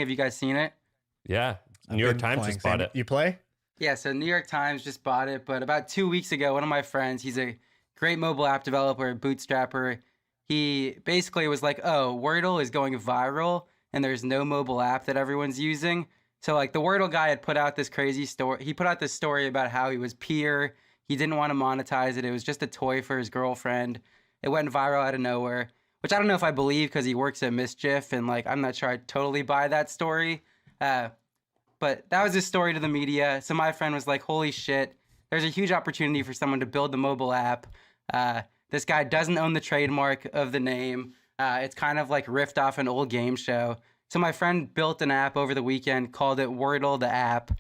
Have you guys seen it? Yeah, New York Times just bought it. You play? Yeah, so New York Times just bought it, but about 2 weeks ago, one of my friends, he's a great mobile app developer, bootstrapper. He basically was like, oh, Wordle is going viral and there's no mobile app that everyone's using. So like the Wordle guy had put out this crazy story. He put out this story about how he was peer. He didn't want to monetize it. It was just a toy for his girlfriend. It went viral out of nowhere, which I don't know if I believe because he works at Mischief and like I'm not sure I totally buy that story. But that was his story to the media. So my friend was like, holy shit, there's a huge opportunity for someone to build the mobile app. This guy doesn't own the trademark of the name. It's kind of like riffed off an old game show. So my friend built an app over the weekend, called it Wordle the app.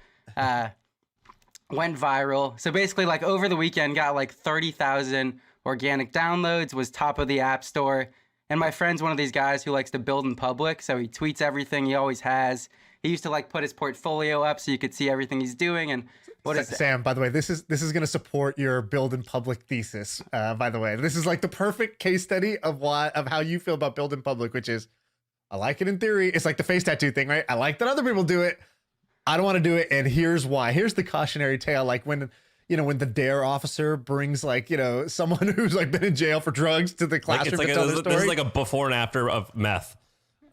Went viral. So basically like over the weekend got like 30,000 organic downloads, was top of the app store. And my friend's one of these guys who likes to build in public. So he tweets everything, he always has. He used to like put his portfolio up so you could see everything he's doing. And what is Sam, by the way, this is going to support your build in public thesis. By the way, this is like the perfect case study of how you feel about build in public, which is I like it in theory. It's like the face tattoo thing, right? I like that other people do it. I don't want to do it. And here's why. Here's the cautionary tale. Like when the DARE officer brings like, someone who's like been in jail for drugs to the classroom to tell their story. This is like a before and after of meth.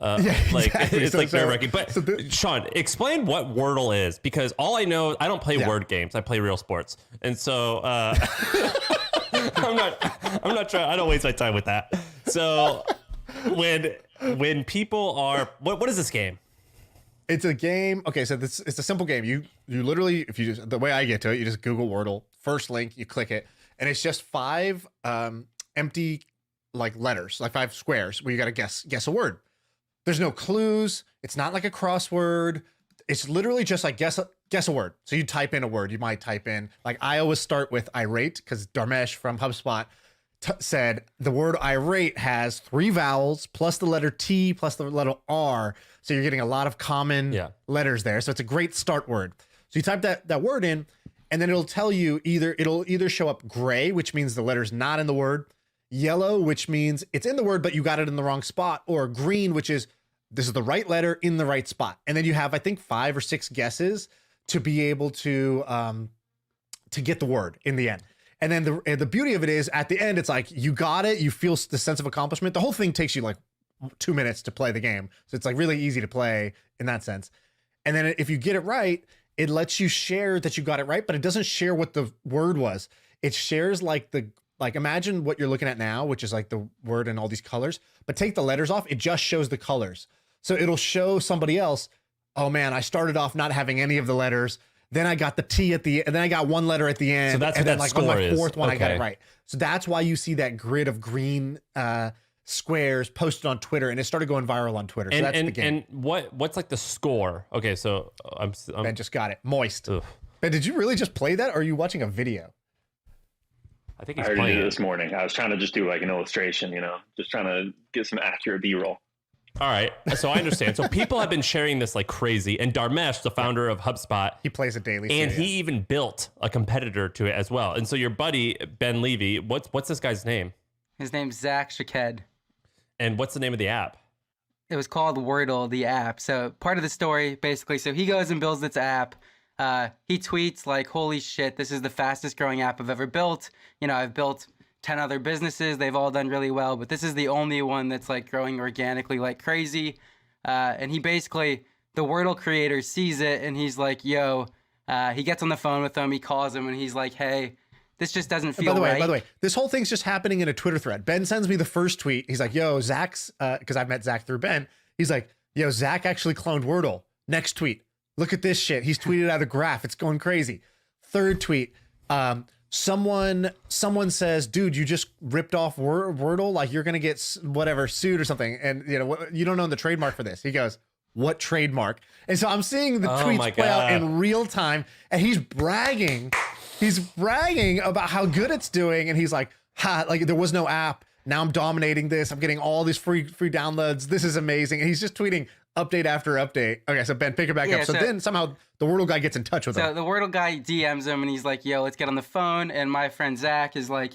Yeah, exactly. It's like nerve-wracking. But Sean, explain what Wordle is, because all I know, I don't play word games. I play real sports, and so I'm not trying. I don't waste my time with that. So when people are, what is this game? It's a game. Okay, so it's a simple game. You literally, if you just, the way I get to it, you just Google Wordle, first link, you click it, and it's just 5 empty like letters, like 5 squares where you got to guess a word. There's no clues. It's not like a crossword. It's literally just like guess a word. So you type in a word. You might type in, like I always start with irate because Dharmesh from HubSpot said the word irate has 3 vowels plus the letter T plus the letter R. So you're getting a lot of common letters there. So it's a great start word. So you type that word in, and then it'll tell you it'll either show up gray, which means the letter's not in the word, yellow, which means it's in the word, but you got it in the wrong spot, or green, which is this is the right letter in the right spot. And then you have, I think, 5 or 6 guesses to be able to get the word in the end. And then the beauty of it is at the end, it's like you got it. You feel the sense of accomplishment. The whole thing takes you like 2 minutes to play the game. So it's like really easy to play in that sense. And then if you get it right, it lets you share that you got it right, but it doesn't share what the word was. It shares like imagine what you're looking at now, which is like the word and all these colors, but take the letters off. It just shows the colors. So it'll show somebody else, oh man, I started off not having any of the letters. Then I got the T at the, and then I got 1 letter at the end. So that's and what then that like score on my is. 4th one, Okay. I got it right. So that's why you see that grid of green squares posted on Twitter, and it started going viral on Twitter. So that's the game. And what's like the score? Okay, so I'm Ben just got it. Moist. Ugh. Ben, did you really just play that, or are you watching a video? I think he's I already playing did it it. this morning. I was trying to just do like an illustration, just trying to get some accurate B-roll. All right, so I understand. So people have been sharing this like crazy, and Dharmesh, the founder of HubSpot, He plays it daily. and so he even built a competitor to it as well. And so your buddy Ben Levy, what's this guy's name? His name's Zach Shaked. And what's the name of the app? It was called Wordle, the app. So part of the story, basically, so he goes and builds this app. He tweets like, holy shit, this is the fastest growing app I've ever built. I've built 10 other businesses. They've all done really well, but this is the only one that's like growing organically like crazy. And he basically, the Wordle creator sees it and he's like, yo, he gets on the phone with him. He calls him and he's like, hey, this just doesn't feel right. By the way, this whole thing's just happening in a Twitter thread. Ben sends me the first tweet. He's like, yo, Zach's, because I've met Zach through Ben. He's like, yo, Zach actually cloned Wordle. Next tweet. Look at this shit. He's tweeted out a graph. It's going crazy. Third tweet. Someone says, dude, you just ripped off Wordle. Like you're going to get whatever sued or something. And you don't own the trademark for this. He goes, what trademark? And so I'm seeing the tweets play out in real time, and he's bragging. He's bragging about how good it's doing. And he's like, like there was no app. Now I'm dominating this. I'm getting all these free downloads. This is amazing. And he's just tweeting update after update. Okay, so Ben, pick it back up. So then somehow the Wordle guy gets in touch with him. So the Wordle guy DMs him and he's like, yo, let's get on the phone. And my friend Zach is like,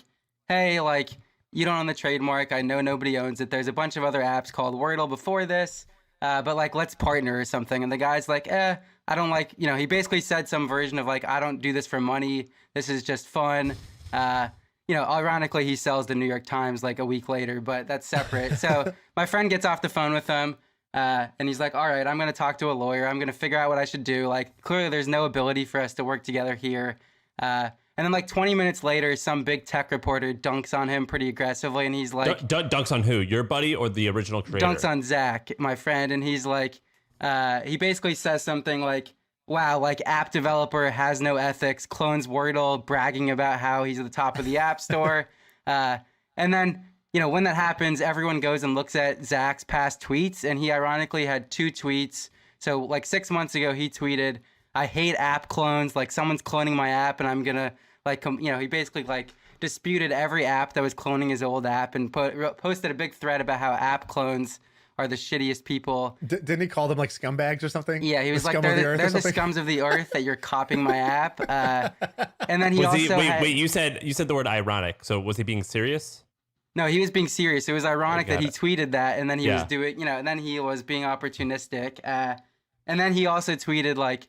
hey, like, you don't own the trademark. I know nobody owns it. There's a bunch of other apps called Wordle before this. but like let's partner or something. And the guy's like, I don't like, he basically said some version of like, I don't do this for money. This is just fun. Ironically, he sells the New York Times like a week later, but that's separate. So my friend gets off the phone with him, and he's like, all right, I'm going to talk to a lawyer. I'm going to figure out what I should do. Like, clearly there's no ability for us to work together here. And then like 20 minutes later, some big tech reporter dunks on him pretty aggressively, and he's like... Dunks on who? Your buddy or the original creator? Dunks on Zach, my friend, and he's like... he basically says something like, wow, like app developer has no ethics, clones Wordle, bragging about how he's at the top of the app store. And then, when that happens, everyone goes and looks at Zach's past tweets, and he ironically had 2 tweets. So like 6 months ago, he tweeted, I hate app clones, like someone's cloning my app and I'm gonna he basically like disputed every app that was cloning his old app and posted a big thread about how app clones are the shittiest people. Didn't he call them like scumbags or something? Yeah, he was like, they're the scums of the earth that you're copying my app. And then wait, you said the word ironic. So was he being serious? No, he was being serious. It was ironic that he tweeted that, and then he was doing, and then he was being opportunistic. And then he also tweeted like,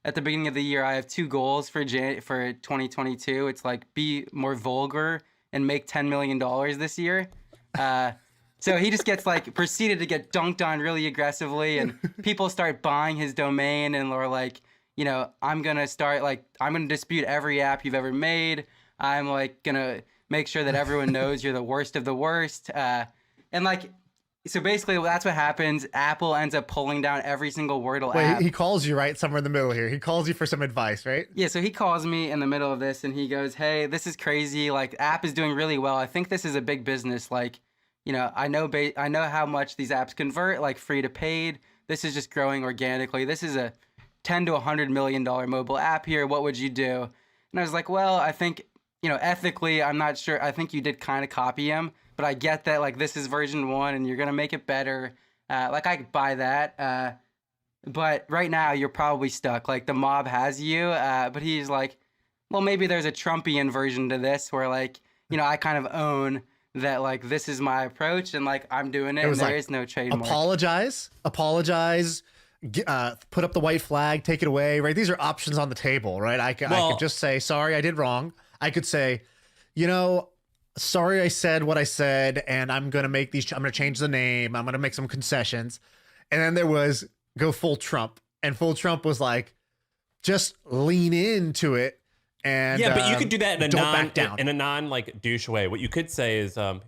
at the beginning of the year, I have 2 goals for 2022. It's like be more vulgar and make $10 million this year. So he just gets like proceeded to get dunked on really aggressively, and people start buying his domain and are like, I'm going to dispute every app you've ever made. I'm like going to make sure that everyone knows you're the worst of the worst. So basically that's what happens. Apple ends up pulling down every single Wordle app. He calls you right somewhere in the middle here. He calls you for some advice, right? Yeah, so he calls me in the middle of this and he goes, hey, this is crazy. Like, app is doing really well. I think this is a big business. Like, I know how much these apps convert, like free to paid. This is just growing organically. This is a $10 to $100 million mobile app here. What would you do? And I was like, well, I think, ethically, I'm not sure. I think you did kind of copy him. But I get that, like, this is version 1 and you're going to make it better. I could buy that. But right now, you're probably stuck. Like, the mob has you. But he's like, well, maybe there's a Trumpian version to this where, like, I kind of own that, like, this is my approach and, like, I'm doing it and there is no trademark. Apologize, put up the white flag, take it away, right? These are options on the table, right? I could just say, sorry, I did wrong. I could say, sorry I said what I said, and I'm going to change the name. I'm going to make some concessions. And then there was go full Trump. And full Trump was like, just lean into it. And but you could do that in a non like douche way. What you could say is, look,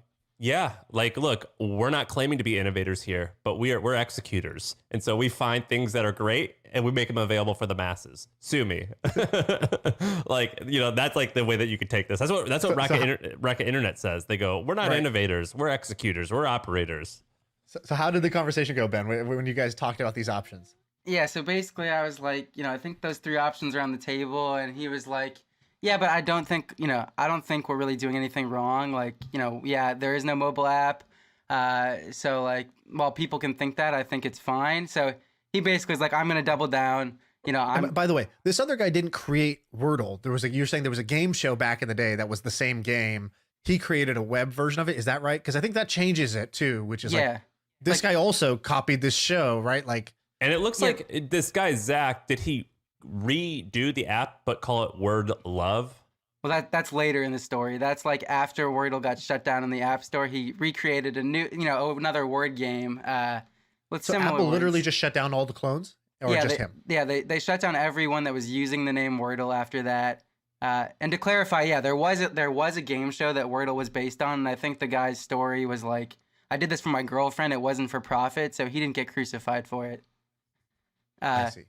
we're not claiming to be innovators here, but we're executors. And so we find things that are great and we make them available for the masses. Sue me. That's like the way that you could take this. That's what Rocket Internet says. They go, we're not innovators, we're executors, we're operators. So how did the conversation go, Ben, when you guys talked about these options? Yeah, so basically I was like, I think those 3 options are on the table, and he was like, yeah, but I don't think we're really doing anything wrong. Like, there is no mobile app. So like, while people can think that, I think it's fine. So he basically is like, I'm going to double down. By the way, this other guy didn't create Wordle. You're saying there was a game show back in the day that was the same game. He created a web version of it. Is that right? Because I think that changes it too, which is this guy also copied this show, right? Like, and it looks like this guy, Zach, did he redo the app but call it Word Love? Well, that's later in the story. That's like after Wordle got shut down in the App Store, he recreated a new, another word game with similar Apple words. Literally just shut down all the clones, or just him? Yeah, they shut down everyone that was using the name Wordle after that. And to clarify, there was a game show that Wordle was based on, and I think the guy's story was like, I did this for my girlfriend. It wasn't for profit, so he didn't get crucified for it. I see.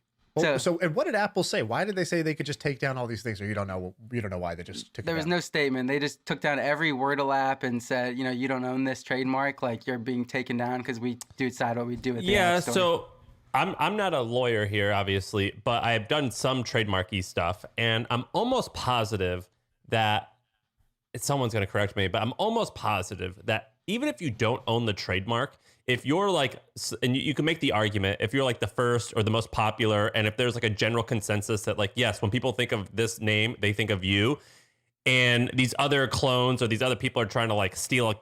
So, and what did Apple say? Why did they say they could just take down all these things? Or you don't know why they just took it down? There was no statement. They just took down every Wordle app and said, you don't own this trademark. Like, you're being taken down because we decide what we do with the App Store. So I'm not a lawyer here, obviously, but I've done some trademarky stuff, and I'm almost positive that someone's going to correct me, but I'm almost positive that even if you don't own the trademark, if you're like, and you can make the argument, if you're like the first or the most popular, and if there's like a general consensus that like, yes, when people think of this name, they think of you, and these other clones or these other people are trying to like steal,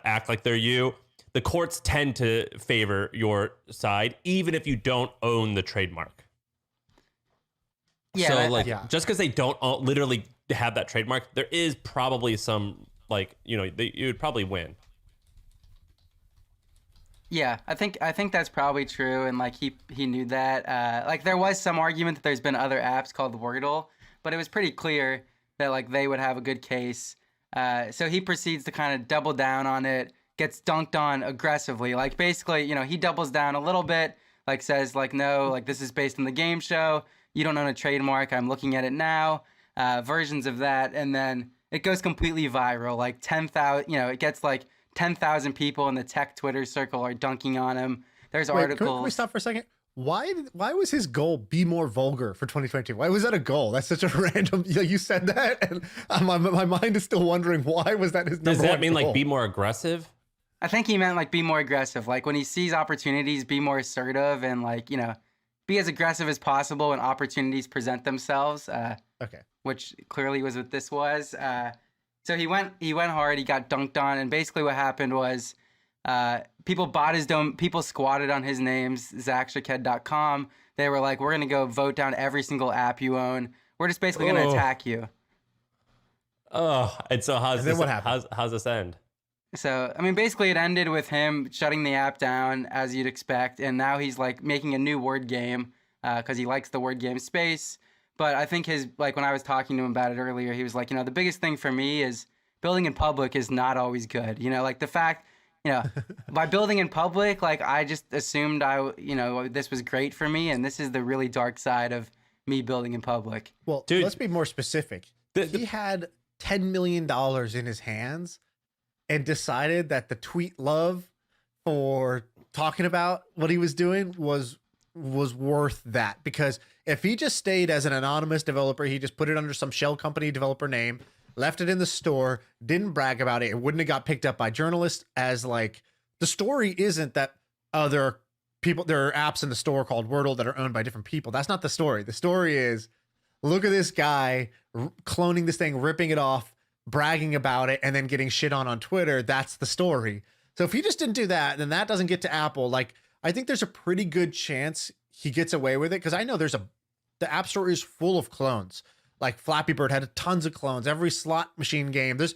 act like they're you, the courts tend to favor your side, even if you don't own the trademark. Yeah, So, that- like, yeah. just because they don't literally have that trademark, there is probably some, like, you know, you would probably win. Yeah, I think that's probably true, and like he knew that. Like there was some argument that there's been other apps called Wordle, but it was pretty clear that like they would have a good case. So he proceeds to kind of double down on it, gets dunked on aggressively. Like basically, you know, he doubles down a little bit, like says like no, like this is based on the game show. You don't own a trademark. I'm looking at it now. Versions of that, and then it goes completely viral. Like 10,000, you know, it gets like 10,000 people in the tech Twitter circle are dunking on him. There's Wait, articles. can we stop for a second? Why was his goal be more vulgar for 2022? Why was that a goal? That's such a random. You said that, and my mind is still wondering why was that his number Does that one mean goal? like be more aggressive? I think he meant like be more aggressive. Like when he sees opportunities, be more assertive and like, you know, be as aggressive as possible when opportunities present themselves. Okay. Which clearly was what this was. So he went hard. He got dunked on, and basically what happened was people bought his dome. People squatted on his names, ZachShaked.com. They were like, "We're gonna go vote down every single app you own. We're just basically gonna attack you." Oh, and so And then what happened? How's this end? So I mean, basically it ended with him shutting the app down as you'd expect, and now he's like making a new word game because he likes the word game space. But I think his, like when I was talking to him about it earlier, he was like, you know, the biggest thing for me is building in public is not always good. You know, like the fact, you know, by building in public, like I just assumed you know, this was great for me. And this is the really dark side of me building in public. Well, Dude, let's be more specific. He had $10 million in his hands and decided that the tweet love for talking about what he was doing was worth that, because if he just stayed as an anonymous developer, he just put it under some shell company developer name, left it in the store, didn't brag about it, it wouldn't have got picked up by journalists. As like, the story isn't that there are apps in the store called Wordle that are owned by different people. That's not the story. The story is, look at this guy cloning this thing, ripping it off, bragging about it, and then getting shit on Twitter. That's the story. So if he just didn't do that, then that doesn't get to Apple. Like, I think there's a pretty good chance he gets away with it, because I know the App Store is full of clones. Like Flappy Bird had tons of clones. Every slot machine game, there's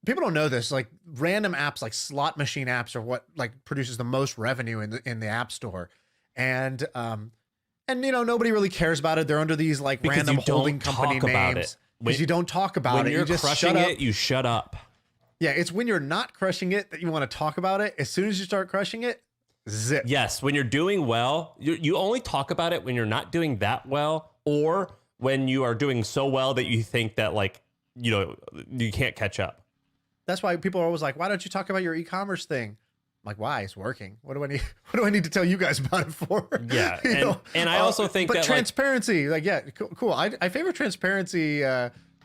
people don't know this. Like random apps, like slot machine apps, are what like produces the most revenue in the App Store, and you know, nobody really cares about it. They're under these like Because random you don't holding company talk about names. it. Because you don't talk about When it. you're You just crushing shut up. it, you shut up. Yeah, it's when you're not crushing it that you want to talk about it. As soon as you start crushing it, zip. Yes, when you're doing well, you only talk about it when you're not doing that well, or when you are doing so well that you think that, like, you know, you can't catch up. That's why people are always like, why don't you talk about your e-commerce thing? I'm like, why? It's working. What do I need to tell you guys about it for? Yeah, You and I also think but that, like, transparency, like, yeah, cool. I favor transparency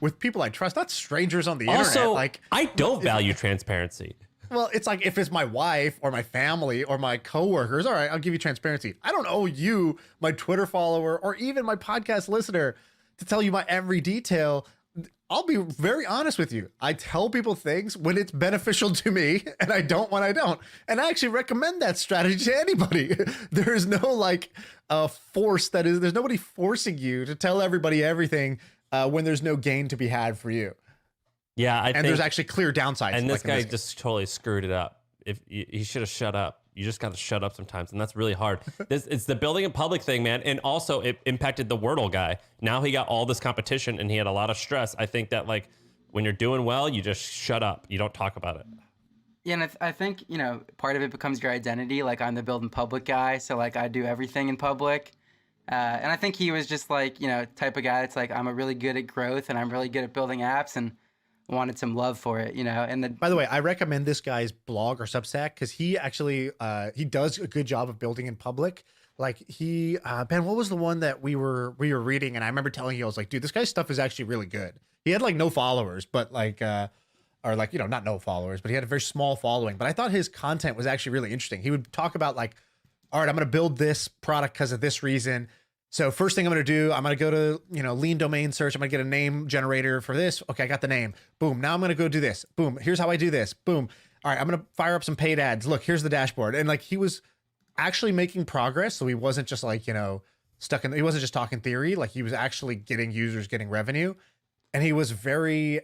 with people I trust, not strangers on the also, internet. Like, I don't value transparency. well, it's like if it's my wife or my family or my coworkers, all right, I'll give you transparency. I don't owe you, my Twitter follower, or even my podcast listener, to tell you my every detail. I'll be very honest with you. I tell people things when it's beneficial to me, and I don't when I don't. And I actually recommend that strategy to anybody. There's no like force there's nobody forcing you to tell everybody everything when there's no gain to be had for you. Yeah, I And think, there's actually clear downsides. and this like in guy game. just totally screwed it up. If he should have shut up. You just got to shut up sometimes, and that's really hard. It's the building in public thing, man. And also, it impacted the Wordle guy. Now he got all this competition, and he had a lot of stress. I think that, like, when you're doing well, you just shut up. You don't talk about it. Yeah, and I think, you know, part of it becomes your identity. Like I'm the build in public guy, so like I do everything in public. And I think he was just like, you know, type of guy that's like, I'm really good at growth and I'm really good at building apps, and wanted some love for it, you know. And By the way, I recommend this guy's blog or Substack, because he actually he does a good job of building in public. Like he Ben, what was the one that we were reading? And I remember telling you, I was like, dude, this guy's stuff is actually really good. He had like no followers, but like or like, you know, not no followers, but he had a very small following. But I thought his content was actually really interesting. He would talk about like, all right, I'm going to build this product because of this reason. So first thing I'm going to do, I'm going to go to, you know, lean domain search. I'm going to get a name generator for this. Okay, I got the name. Boom. Now I'm going to go do this. Boom. Here's how I do this. Boom. all right, I'm going to fire up some paid ads. Look, here's the dashboard. And like, he was actually making progress. So he wasn't just like, he wasn't just talking theory. Like, he was actually getting users, getting revenue. And he was very,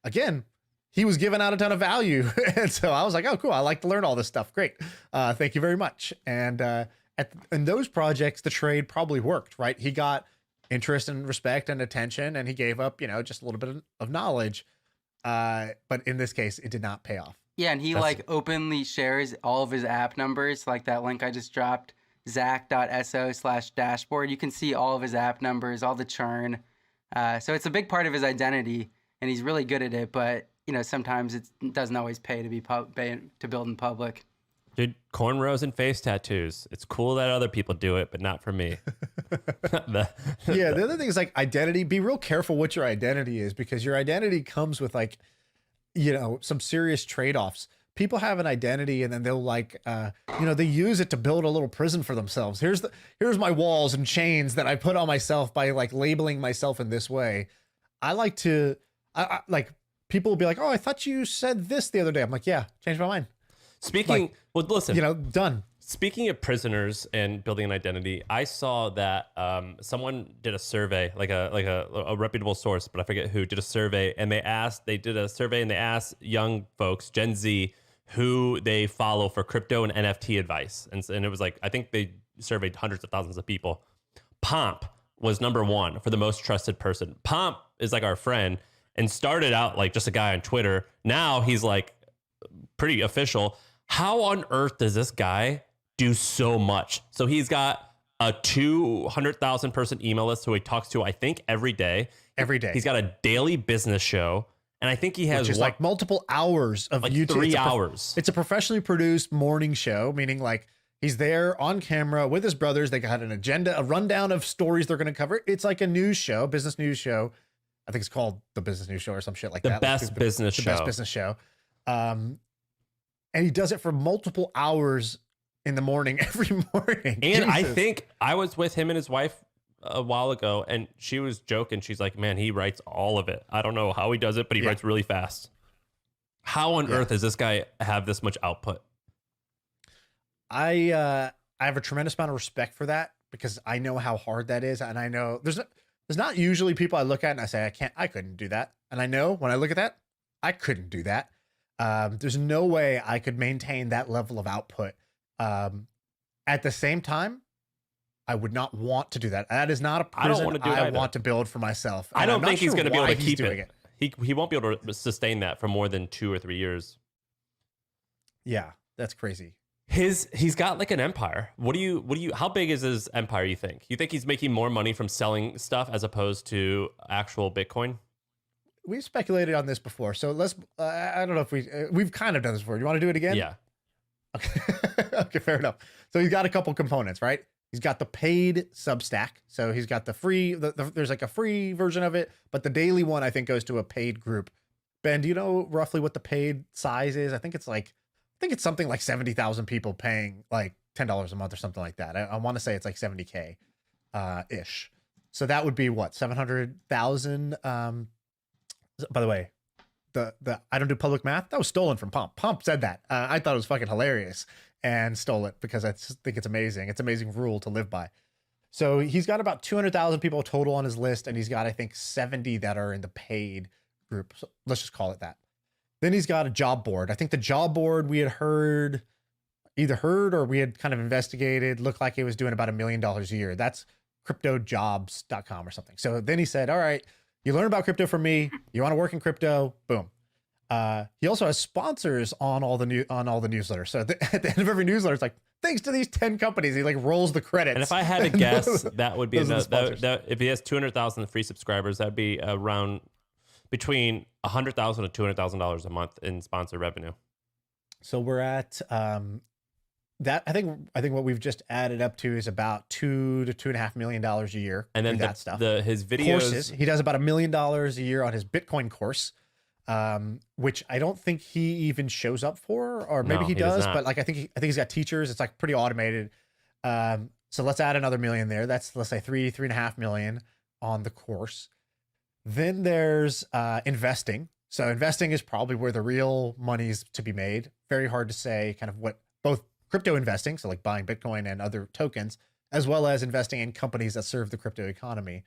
again, he was giving out a ton of value. And so I was like, oh, cool. I like to learn all this stuff. Great. Thank you very much. And in those projects, the trade probably worked, right? He got interest and respect and attention, and he gave up, just a little bit of knowledge. But in this case, it did not pay off. Yeah, and he like openly shares all of his app numbers, like that link I just dropped, zach.so/dashboard. You can see all of his app numbers, all the churn. So it's a big part of his identity, and he's really good at it. But sometimes it doesn't always pay to build in public. Dude, cornrows and face tattoos. It's cool that other people do it, but not for me. Yeah, the other thing is like identity. Be real careful what your identity is, because your identity comes with like, some serious trade-offs. People have an identity and then they'll like, they use it to build a little prison for themselves. Here's my walls and chains that I put on myself by like labeling myself in this way. I like to, like, people will be like, oh, I thought you said this the other day. I'm like, yeah, changed my mind. Speaking, well, listen, done. Speaking of prisoners and building an identity, I saw that someone did a survey, like a reputable source, but I forget who, did a survey, and they asked young folks, Gen Z, who they follow for crypto and NFT advice. And it was like, I think they surveyed hundreds of thousands of people. Pomp was number one for the most trusted person. Pomp is like our friend and started out like just a guy on Twitter. Now he's like pretty official. How on earth does this guy do so much? So he's got a 200,000 person email list who he talks to, I think, every day. Every day. He's got a daily business show. And I think he has like multiple hours of like YouTube. 3 hours. It's a professionally produced morning show, meaning like he's there on camera with his brothers. They got an agenda, a rundown of stories they're going to cover. It's like a news show, business news show. I think it's called The Business News Show or some shit like that. The best business show. And he does it for multiple hours in the morning, every morning. And Jesus. I think I was with him and his wife a while ago, and she was joking. She's like, man, he writes all of it. I don't know how he does it, but he writes really fast. How on earth does this guy have this much output? I have a tremendous amount of respect for that, because I know how hard that is. And I know there's not usually people I look at and I say, I couldn't do that. And I know when I look at that, I couldn't do that. There's no way I could maintain that level of output. At the same time, I would not want to do that. That is not a prison I want to build for myself. I don't think he's going to be able to keep it. He won't be able to sustain that for more than 2 or 3 years. Yeah, that's crazy. He's got like an empire. How big is his empire, you think? You think he's making more money from selling stuff as opposed to actual Bitcoin? We've speculated on this before, so let's. I don't know if we've kind of done this before. You want to do it again? Yeah. Okay. Okay, fair enough. So he's got a couple components, right? He's got the paid Substack. So he's got the free. There's like a free version of it, but the daily one I think goes to a paid group. Ben, do you know roughly what the paid size is? I think it's something like 70,000 people paying like $10 a month or something like that. I want to say it's like 70K ish. So that would be what, 700,000. By the way, the I don't do public math. That was stolen from Pomp. Pomp said that. I thought it was fucking hilarious and stole it because I just think it's amazing. It's an amazing rule to live by. So he's got about 200,000 people total on his list, and he's got, I think, 70 that are in the paid group. So let's just call it that. Then he's got a job board. I think the job board we had either heard or we had kind of investigated, looked like it was doing about $1 million a year. That's cryptojobs.com or something. So then he said, all right, you learn about crypto from me. You want to work in crypto? Boom. He also has sponsors on all the newsletters. So at the end of every newsletter, it's like, thanks to these 10 companies. He like rolls the credits. And if I had to guess, that would be if he has 200,000 free subscribers, that'd be around between $100,000 to $200,000 a month in sponsor revenue. So we're at that. I think what we've just added up to is about $2 to $2.5 million a year. And then that stuff. His videos, courses. He does about $1 million a year on his Bitcoin course, which I don't think he even shows up for, or maybe he does, but like I think he's got teachers. It's like pretty automated. So let's add another $1 million there. That's, let's say $3.5 million on the course. Then there's investing. So investing is probably where the real money's to be made. Very hard to say kind of what both crypto investing, so like buying Bitcoin and other tokens, as well as investing in companies that serve the crypto economy.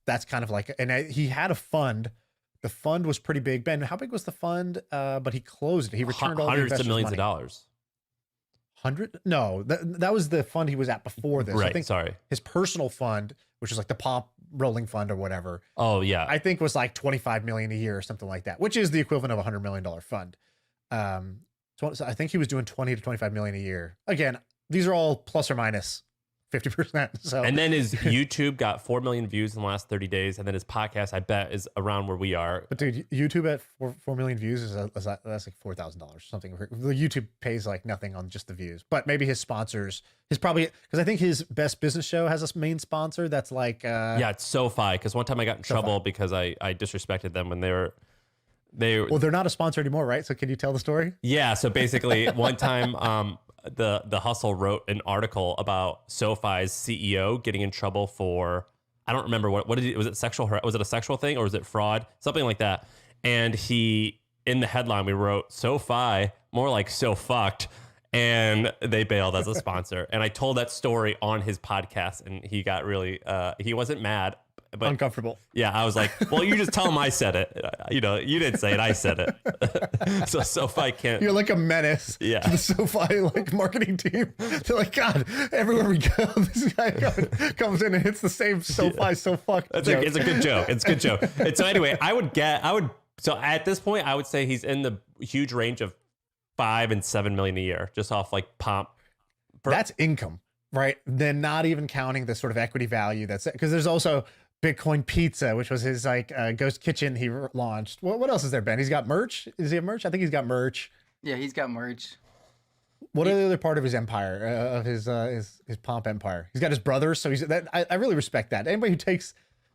That's kind of like, and he had a fund. The fund was pretty big. Ben, how big was the fund? But he closed it. He returned all the hundreds investors' of millions money. of dollars. 100? No, that was the fund he was at before this. Right. I think Sorry. his personal fund, which is like the pop rolling fund or whatever, Oh yeah. I think was like 25 million a year or something like that, which is the equivalent of a $100 million fund. So I think he was doing 20 to 25 million a year. Again, these are all plus or minus 50%. So And then his YouTube got 4 million views in the last 30 days. And then his podcast, I bet, is around where we are. but dude, YouTube at 4 million views that's like $4,000 or something. The YouTube pays like nothing on just the views, but maybe his sponsors, because I think his Best Business Show has a main sponsor that's like Yeah, it's SoFi. Because one time I got in trouble because I disrespected them when they well, they're not a sponsor anymore, right? So can you tell the story? Yeah, so basically one time the Hustle wrote an article about SoFi's CEO getting in trouble for, I don't remember what did he, was it a sexual thing or was it fraud? Something like that. And in the headline we wrote SoFi, more like so fucked, and they bailed as a sponsor. And I told that story on his podcast and he got really he wasn't mad. But Uncomfortable. yeah, I was like, well, you just tell him I said it. You didn't say it, I said it. so SoFi can't. You're like a menace Yeah. to the SoFi like marketing team. They're like, God, everywhere we go, this guy comes in and hits the same SoFi so fucked. It's a good joke. It's a good joke. And so anyway, so at this point, I would say he's in the huge range of 5 and 7 million a year, just off like pomp. That's income, right? Then not even counting the sort of equity value because there's also Bitcoin Pizza, which was his like ghost kitchen he launched. What else is there, Ben? He's got merch. Does he have merch? I think he's got merch. Yeah, he's got merch. What are the other part of his empire, of his pomp empire? He's got his brothers, so I really respect that. Anybody who takes,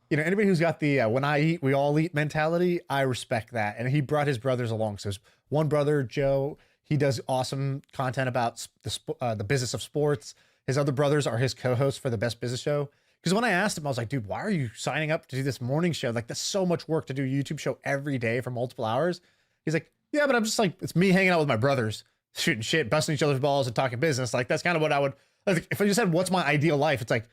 anybody who's got the when I eat, we all eat mentality, I respect that. And he brought his brothers along. So his one brother, Joe, he does awesome content about the business of sports. His other brothers are his co-hosts for the Best Business Show. Because when I asked him, I was like, dude, why are you signing up to do this morning show? Like, that's so much work to do a YouTube show every day for multiple hours. He's like, yeah, but I'm just like, it's me hanging out with my brothers, shooting shit, busting each other's balls and talking business. Like, that's kind of what I would, like, if I just said, what's my ideal life? It's like,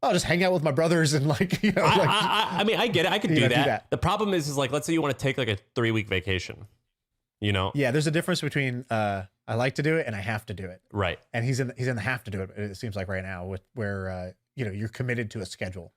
oh, just hang out with my brothers and like, I mean, I get it. I could do that. The problem is like, let's say you want to take like a 3-week vacation, Yeah, there's a difference between I like to do it and I have to do it. Right. And he's in the have to do it. It seems like right now where you're committed to a schedule.